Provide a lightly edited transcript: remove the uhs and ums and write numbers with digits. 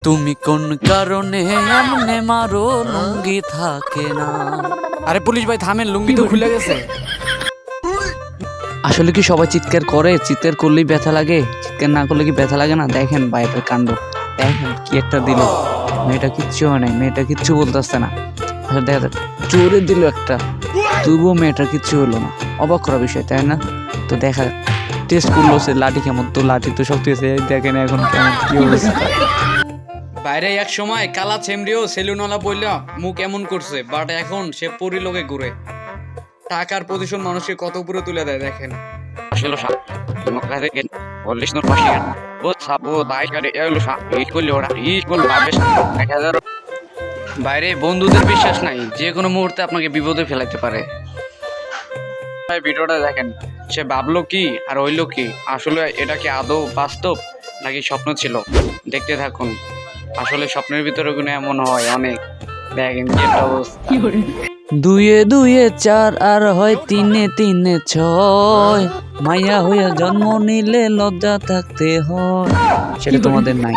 তুমি কোন কারণে এমনে মারো লুঙ্গি থাকে না। আরে পুলিশ ভাই থামেন, লুঙ্গি তো খুলে গেছে। আসলে কি সবাই চিৎকার করে? চিৎকার করলেই ব্যথা লাগে? চিৎকার না করলে কি ব্যথা লাগে না? দেখেন বাইরের কাণ্ড, দেখেন কি একটা দিল। মেয়েটা কিচ্ছু হয় নাই, মেয়েটা কিচ্ছু বলতেছে না। আসলে দেখা যায় জোরে দিল একটা, তবুও মেয়েটার কিচ্ছু হলো না। অবাক করা বিষয়, তাই না? তো দেখা টেস্ট করলো সে লাঠি কেমন, তো লাঠি তো শক্তি আছে, দেখেন এখন কেমন কি অবস্থা। বাইরে এক সময় কালা ছেমড়িও সেলুনওয়ালা বললা মুখ এমন করছে, বাট এখন সে পরিলোকে ঘুরে। টাকার পজিশন মানুষকে কত উপরে তুলে দেয় দেখেন। বাইরে বন্ধুদের বিশ্বাস নাই, যে কোনো মুহূর্তে আপনাকে বিপদে ফেলাতে পারে। ভিডিওটা দেখেন, সে ভাবলো কি আর হইলো কি, আসলে এটা কি আদৌ বাস্তব নাকি স্বপ্ন ছিল? দেখতে থাকুন। আসলে স্বপ্নের ভিতরে কোনো এমন হয় অনেক। দেখেন কি একটা অবস্থা। দুয়ে দুয়ে চার আর হয় তিনে তিনে ছয়, মাইয়া হইয়া জন্ম নিলে লজ্জা থাকতে হয়। সেটা তোমাদের নাই।